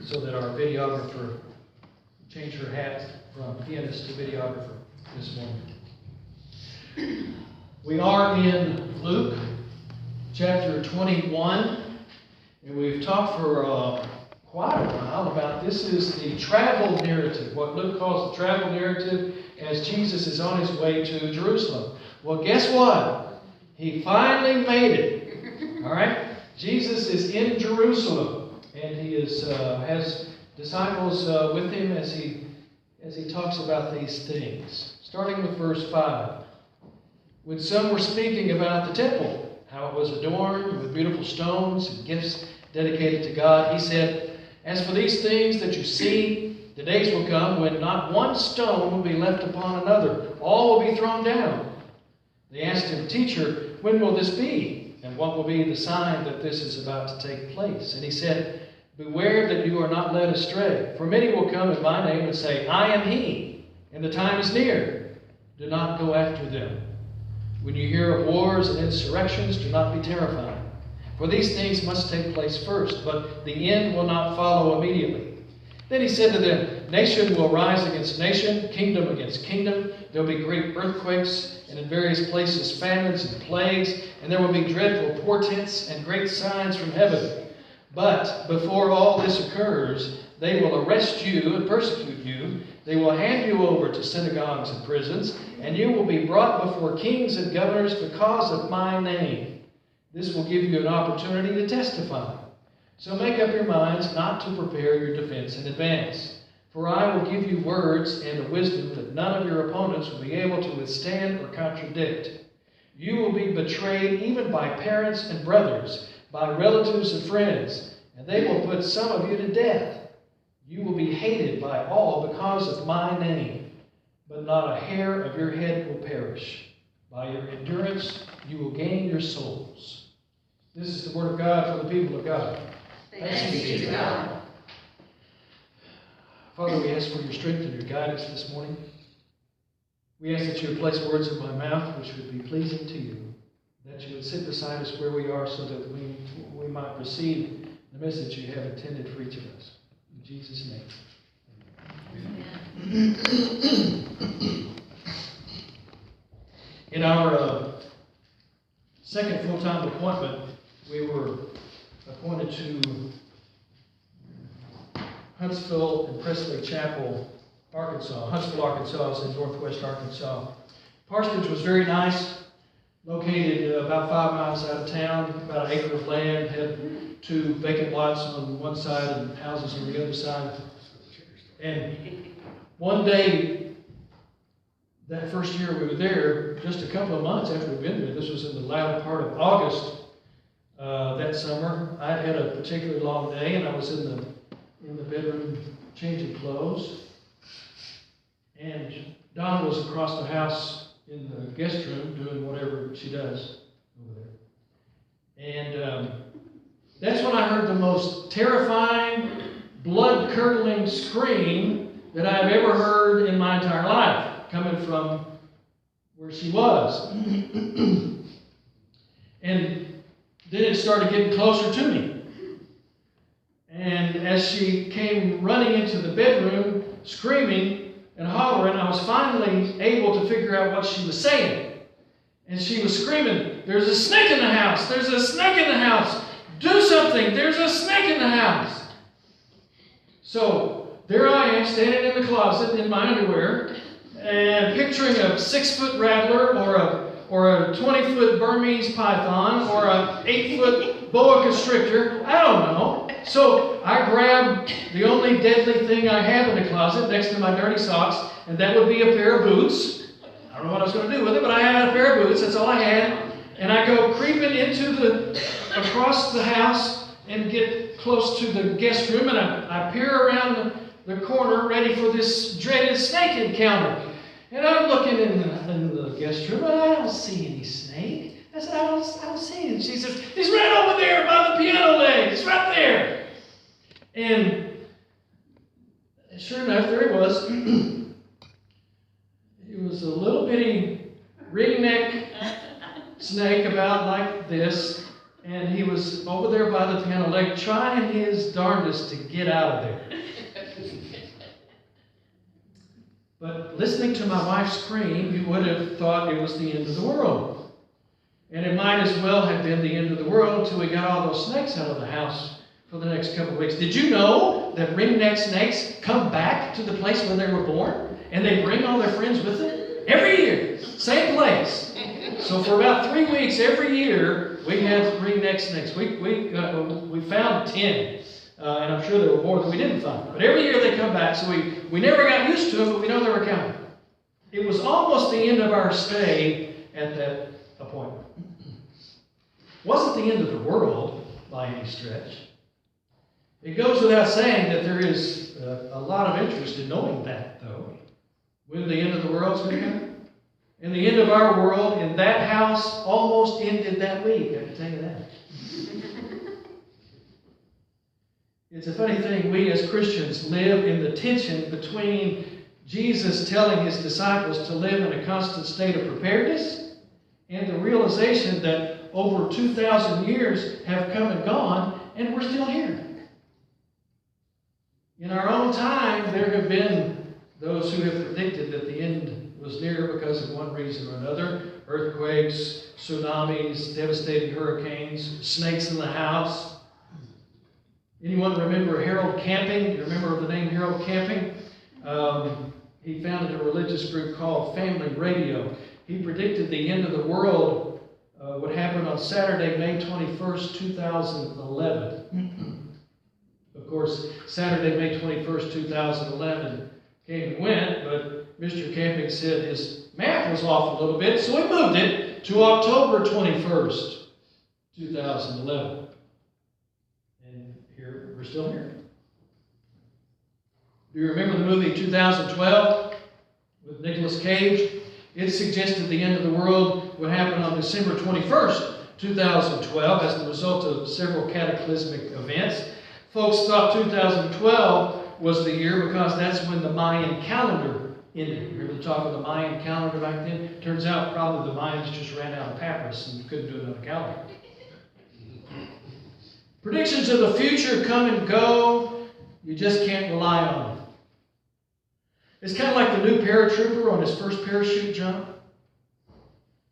so that our videographer changed her hat from pianist to videographer this morning. We are in Luke chapter 21, and we've talked for quite a while about this is the travel narrative, what Luke calls the travel narrative as Jesus is on his way to Jerusalem. Well, guess what? He finally made it. All right? Jesus is in Jerusalem, and he has disciples with him as he talks about these things. Starting with verse 5. When some were speaking about the temple, how it was adorned with beautiful stones and gifts dedicated to God, he said, "As for these things that you see, the days will come when not one stone will be left upon another. All will be thrown down." They asked him, "Teacher, when will this be? And what will be the sign that this is about to take place?" And he said, "Beware that you are not led astray. For many will come in my name and say, 'I am he,' and the time is near. Do not go after them. When you hear of wars and insurrections, do not be terrified. For these things must take place first, but the end will not follow immediately." Then he said to them, "Nation will rise against nation, kingdom against kingdom. There will be great earthquakes, and in various places famines and plagues, and there will be dreadful portents and great signs from heaven. But before all this occurs, they will arrest you and persecute you. They will hand you over to synagogues and prisons, and you will be brought before kings and governors because of my name. This will give you an opportunity to testify. So make up your minds not to prepare your defense in advance. For I will give you words and a wisdom that none of your opponents will be able to withstand or contradict. You will be betrayed even by parents and brothers, by relatives and friends, and they will put some of you to death. You will be hated by all because of my name, but not a hair of your head will perish. By your endurance you will gain your souls." This is the word of God for the people of God. Thanks be to God. Father, we ask for your strength and your guidance this morning. We ask that you would place words in my mouth which would be pleasing to you, that you would sit beside us where we are so that we might receive the message you have intended for each of us. In Jesus' name. Amen. In our second full-time appointment, we were appointed to Huntsville and Presley Chapel, Arkansas. Huntsville, Arkansas is in northwest Arkansas. Parsonage was very nice, located about 5 miles out of town, about an acre of land, had 2 vacant lots on one side and houses on the other side. And one day, that first year we were there, just a couple of months after we'd been there, this was in the latter part of August that summer, I had a particularly long day, and I was in the bedroom changing clothes. And Dawn was across the house in the guest room doing whatever she does over there. And that's when I heard the most terrifying, blood-curdling scream that I've ever heard in my entire life, coming from where she was. And then it started getting closer to me. And as she came running into the bedroom, screaming and hollering, I was finally able to figure out what she was saying. And she was screaming, "There's a snake in the house! There's a snake in the house! Do something! There's a snake in the house!" So there I am, standing in the closet in my underwear, and picturing a 6-foot rattler or a 20-foot Burmese python or a 8-foot boa constrictor. I don't know. So I grabbed the only deadly thing I have in the closet next to my dirty socks, and that would be a pair of boots. I don't know what I was going to do with it, but I had a pair of boots. That's all I had. And I go creeping across the house and get close to the guest room, and I peer around the corner ready for this dreaded snake encounter. And I'm looking in the guest room, and I don't see any snake. I said, I don't see him. She says, "He's right over there by the piano leg. He's right there." And sure enough, there he was. He was a little bitty ringneck snake about like this. And he was over there by the piano leg trying his darndest to get out of there. But listening to my wife scream, you would have thought it was the end of the world. And it might as well have been the end of the world until we got all those snakes out of the house for the next couple of weeks. Did you know that ringneck snakes come back to the place where they were born? And they bring all their friends with them? Every year, same place. So for about 3 weeks every year, we had ringneck snakes. We found 10. And I'm sure there were more that we didn't find. But every year they come back, so we never got used to them, but we know they were coming. It was almost the end of our stay at that appointment. Wasn't the end of the world by any stretch. It goes without saying that there is a lot of interest in knowing that, though. When the end of the world's going to come. And the end of our world in that house almost ended that week, I can tell you that. It's a funny thing, we as Christians live in the tension between Jesus telling his disciples to live in a constant state of preparedness and the realization that over 2,000 years have come and gone and we're still here. In our own time, there have been those who have predicted that the end was near because of one reason or another. Earthquakes, tsunamis, devastating hurricanes, snakes in the house. Anyone remember Harold Camping? You remember the name Harold Camping? He founded a religious group called Family Radio. He predicted the end of the world would happen on Saturday, May 21st, 2011. Of course, Saturday, May 21st, 2011 came and went, but Mr. Camping said his math was off a little bit, so he moved it to October 21st, 2011. And here, we're still here. Do you remember the movie 2012 with Nicolas Cage? It suggested the end of the world would happen on December 21st, 2012, as the result of several cataclysmic events. Folks thought 2012 was the year because that's when the Mayan calendar ended. Remember the talk of the Mayan calendar back then? Turns out probably the Mayans just ran out of papyrus and couldn't do another calendar. Predictions of the future come and go. You just can't rely on them. It's kind of like the new paratrooper on his first parachute jump.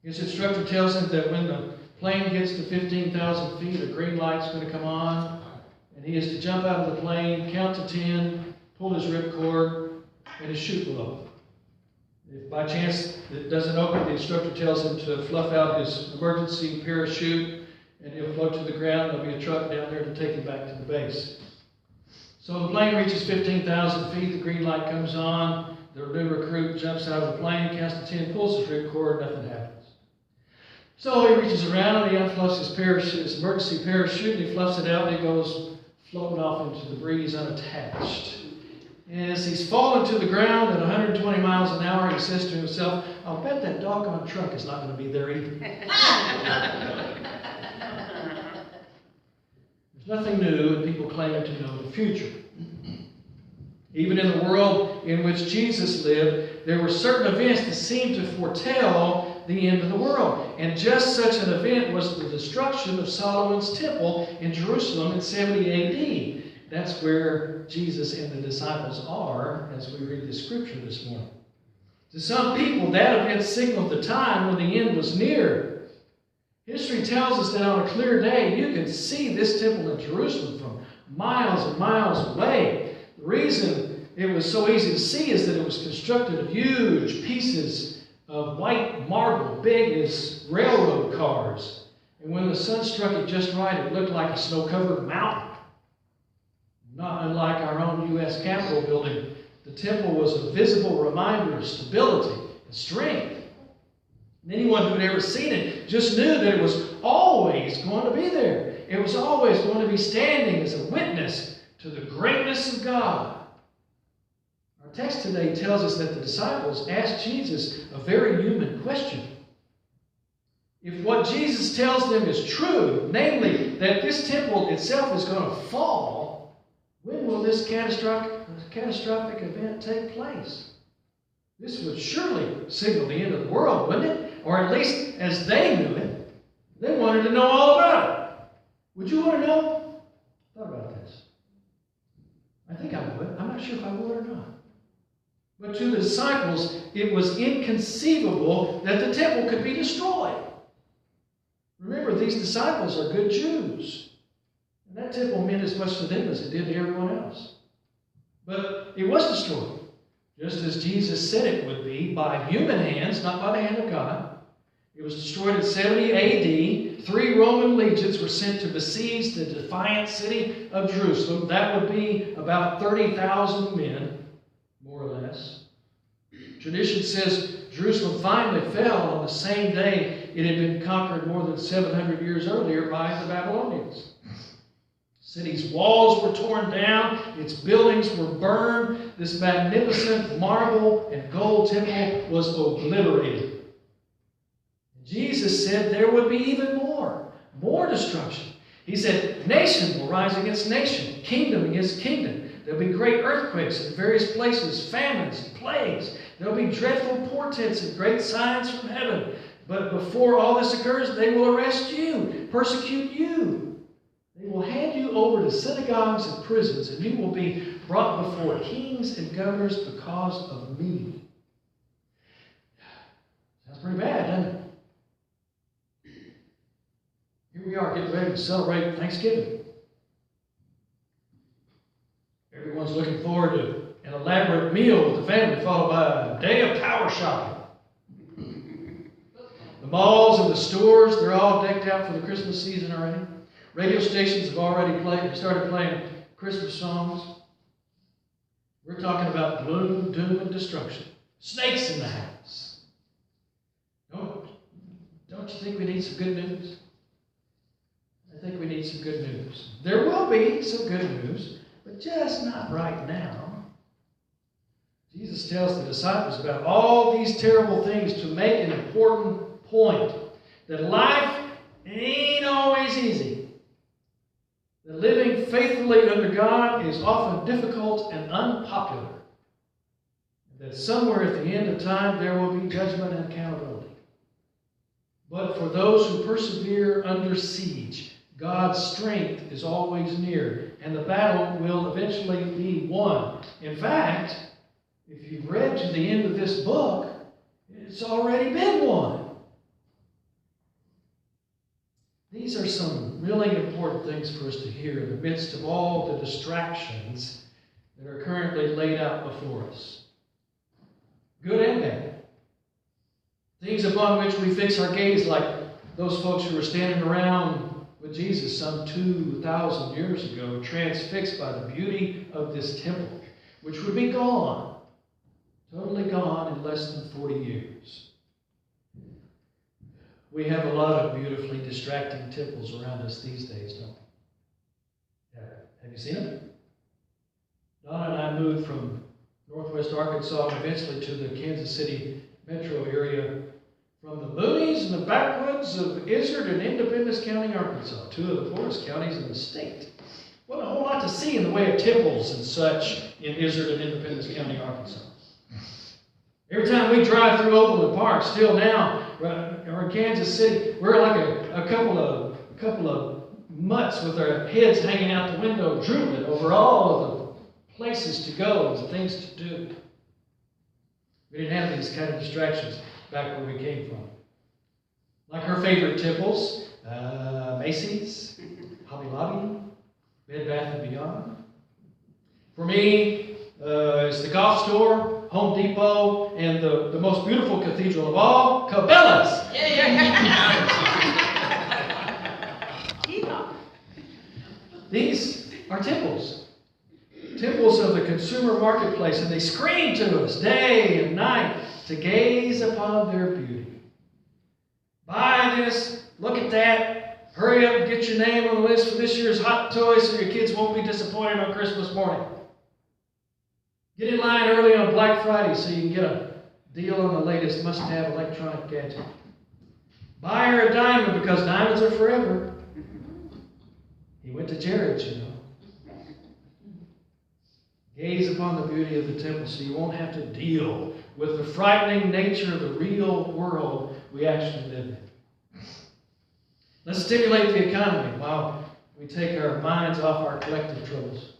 His instructor tells him that when the plane gets to 15,000 feet, a green light's going to come on, and he has to jump out of the plane, count to 10, pull his ripcord, and his chute will open. If by chance it doesn't open, the instructor tells him to fluff out his emergency parachute, and he'll float to the ground. There'll be a truck down there to take him back to the base. So the plane reaches 15,000 feet, the green light comes on, the new recruit jumps out of the plane, counts to 10, pulls his ripcord, nothing happens. So he reaches around and he unfluffs his parachute, his emergency parachute, and he fluffs it out and he goes floating off into the breeze unattached. And as he's falling to the ground at 120 miles an hour, he says to himself, I'll bet that doggone truck is not going to be there either. There's nothing new in people claiming to know the future. Even in the world in which Jesus lived, there were certain events that seemed to foretell the end of the world. And just such an event was the destruction of Solomon's temple in Jerusalem in 70 A.D. That's where Jesus and the disciples are as we read the scripture this morning. To some people, that event signaled the time when the end was near. History tells us that on a clear day, you can see this temple in Jerusalem from miles and miles away. The reason it was so easy to see is that it was constructed of huge pieces of white marble, big as railroad cars. And when the sun struck it just right, it looked like a snow-covered mountain. Not unlike our own U.S. Capitol building, the temple was a visible reminder of stability and strength. And anyone who had ever seen it just knew that it was always going to be there. It was always going to be standing as a witness to the greatness of God. Our text today tells us that the disciples asked Jesus a very human question. If what Jesus tells them is true, namely that this temple itself is going to fall, when will this catastrophic event take place? This would surely signal the end of the world, wouldn't it? Or at least as they knew it. They wanted to know all about it. Would you want to know? Thought about this. I think I would. I'm not sure if I would or not. But to the disciples, it was inconceivable that the temple could be destroyed. Remember, these disciples are good Jews. And that temple meant as much to them as it did to everyone else. But it was destroyed, just as Jesus said it would be, by human hands, not by the hand of God. It was destroyed in 70 AD. 3 Roman legions were sent to besiege the defiant city of Jerusalem. That would be about 30,000 men, more or less. Tradition says Jerusalem finally fell on the same day it had been conquered more than 700 years earlier by the Babylonians. The city's walls were torn down, its buildings were burned, this magnificent marble and gold temple was obliterated. Jesus said there would be even more destruction. He said, nation will rise against nation, kingdom against kingdom. There'll be great earthquakes in various places, famines, plagues. There'll be dreadful portents and great signs from heaven. But before all this occurs, they will arrest you, persecute you. They will hand you over to synagogues and prisons, and you will be brought before kings and governors because of me. Sounds pretty bad, doesn't it? Here we are getting ready to celebrate Thanksgiving. Everyone's looking forward to an elaborate meal with the family, followed by a day of power shopping. The malls and the stores, they're all decked out for the Christmas season already. Radio stations have already started playing Christmas songs. We're talking about gloom, doom, and destruction. Snakes in the house. Don't you think we need some good news? I think we need some good news. There will be some good news, but just not right now. Jesus tells the disciples about all these terrible things to make an important point. That life ain't always easy. That living faithfully under God is often difficult and unpopular. That somewhere at the end of time there will be judgment and accountability. But for those who persevere under siege, God's strength is always near, and the battle will eventually be won. In fact, if you've read to the end of this book, it's already been won. These are some really important things for us to hear in the midst of all the distractions that are currently laid out before us. Good and bad. Things upon which we fix our gaze, like those folks who were standing around with Jesus some 2,000 years ago, transfixed by the beauty of this temple, which would be gone, totally gone in less than 40 years. We have a lot of beautifully distracting temples around us these days, don't we? Have you seen them? Donna and I moved from northwest Arkansas and eventually to the Kansas City metro area from the boonies and the backwoods of Izard and Independence County, Arkansas, 2 of the poorest counties in the state. Wasn't a whole lot to see in the way of temples and such in Izard and Independence County, Arkansas. Every time we drive through Overland Park, still now, or in Kansas City, we're like a couple of mutts with our heads hanging out the window, drooping over all of the places to go and the things to do. We didn't have these kind of distractions back where we came from. Like her favorite temples, Macy's, Hobby Lobby, Bed Bath & Beyond. For me, it's the golf store, Home Depot, and the most beautiful cathedral of all, Cabela's. These are temples. Temples of the consumer marketplace, and they scream to us day and night to gaze upon their beauty. Buy this, look at that, hurry up and get your name on the list for this year's hot toys so your kids won't be disappointed on Christmas morning. Get in line early on Black Friday so you can get a deal on the latest must-have electronic gadget. Buy her a diamond because diamonds are forever. He went to Jared's, you know. Gaze upon the beauty of the temple so you won't have to deal with the frightening nature of the real world we actually live in. Let's stimulate the economy while we take our minds off our collective troubles.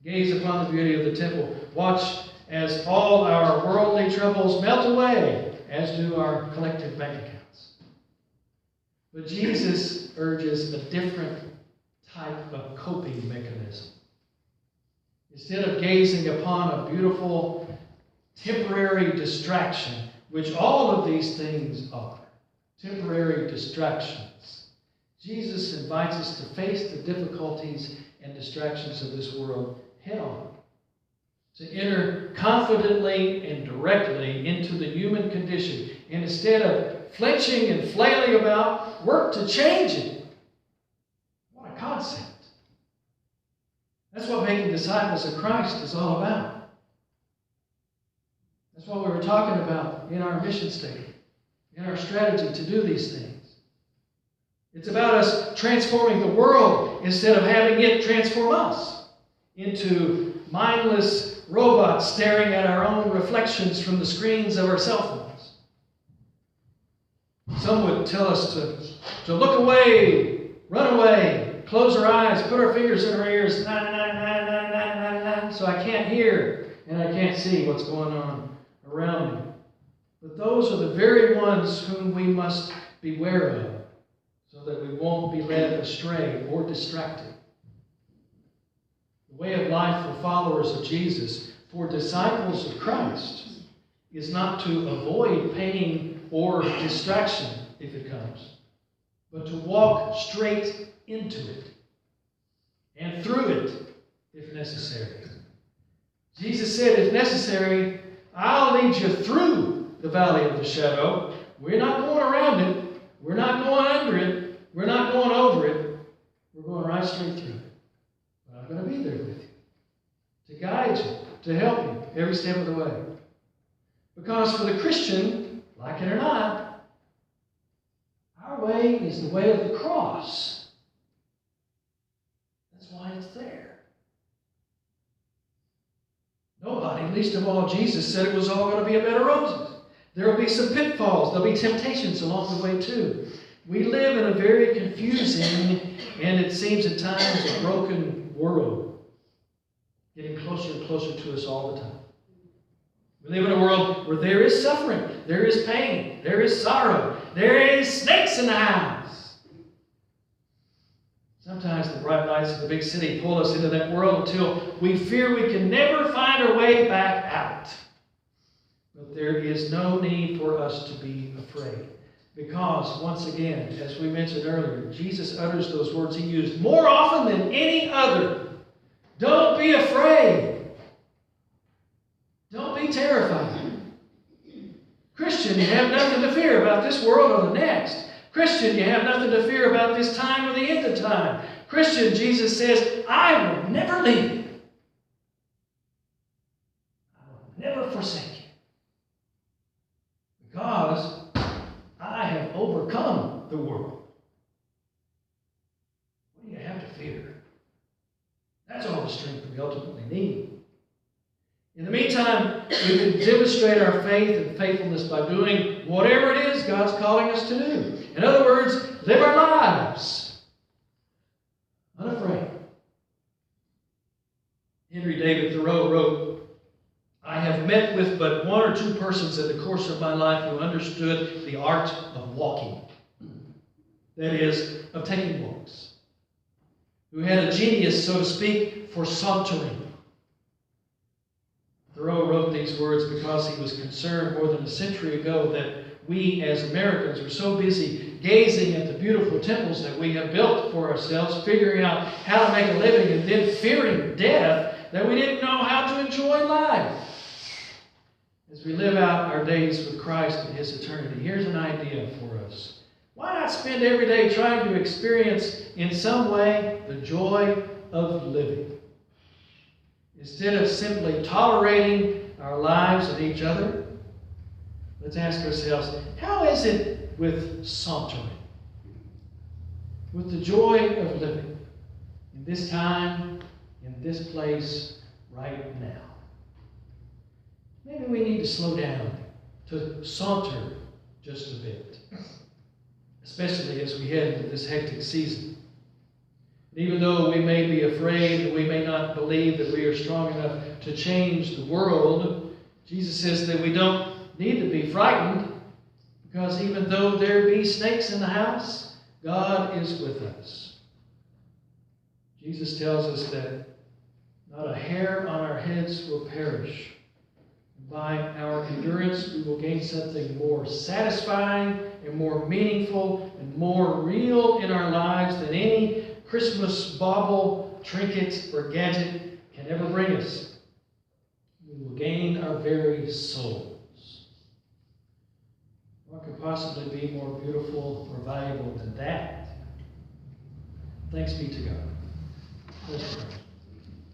Gaze upon the beauty of the temple. Watch as all our worldly troubles melt away, as do our collective bank accounts. But Jesus urges a different type of coping mechanism. Instead of gazing upon a beautiful temporary distraction, which all of these things are, temporary distractions, Jesus invites us to face the difficulties and distractions of this world head on, to enter confidently and directly into the human condition, and instead of flinching and flailing about, work to change it. What a concept. That's what making disciples of Christ is all about. That's what we were talking about in our mission statement, in our strategy to do these things. It's about us transforming the world instead of having it transform us into mindless robots staring at our own reflections from the screens of our cell phones. Some would tell us to look away, run away, close our eyes, put our fingers in our ears, so I can't hear and I can't see what's going on around me. But those are the very ones whom we must beware of, so that we won't be led astray or distracted. The way of life for followers of Jesus, for disciples of Christ, is not to avoid pain or distraction if it comes, but to walk straight into it and through it if necessary. Jesus said, if necessary, I'll lead you through the valley of the shadow. We're not going around it. We're not going under it. We're not going over it. We're going right straight through it. But I'm going to be there with you, to guide you, to help you every step of the way. Because for the Christian, like it or not, our way is the way of the cross. That's why it's there. Nobody, least of all Jesus, said it was all going to be a bed of roses. There will be some pitfalls. There will be temptations along the way too. We live in a very confusing and it seems at times a broken world, getting closer and closer to us all the time. We live in a world where there is suffering, there is pain, there is sorrow, there is snakes in the house. Sometimes the bright lights of the big city pull us into that world until we fear we can never find our way back out. But there is no need for us to be afraid. Because, once again, as we mentioned earlier, Jesus utters those words he used more often than any other. Don't be afraid. Don't be terrified. Christian, you have nothing to fear about this world or the next. Christian, you have nothing to fear about this time or the end of time. Christian, Jesus says, I will never leave you. I will never forsake you. Because I have overcome the world. What do you have to fear? That's all the strength we ultimately need. In the meantime, we can demonstrate our faith and faithfulness by doing whatever it is God's calling us to do. In other words, live our lives unafraid. Henry David Thoreau wrote, I have met with but one or two persons in the course of my life who understood the art of walking. That is, of taking walks. Who had a genius, so to speak, for sauntering. Thoreau wrote these words because he was concerned more than a century ago that we as Americans are so busy gazing at the beautiful temples that we have built for ourselves, figuring out how to make a living, and then fearing death, that we didn't know how to enjoy life. As we live out our days with Christ and His eternity, here's an idea for us. Why not spend every day trying to experience in some way the joy of living? Instead of simply tolerating our lives and each other, let's ask ourselves, how is it with sauntering? With the joy of living in this time, in this place, right now? Maybe we need to slow down, to saunter just a bit, especially as we head into this hectic season. Even though we may be afraid and we may not believe that we are strong enough to change the world, Jesus says that we don't need to be frightened, because even though there be snakes in the house, God is with us. Jesus tells us that not a hair on our heads will perish. By our endurance, we will gain something more satisfying and more meaningful and more real in our lives than any Christmas bauble, trinket, or gadget can ever bring us. We will gain our very souls. What could possibly be more beautiful or valuable than that? Thanks be to God. Let's pray.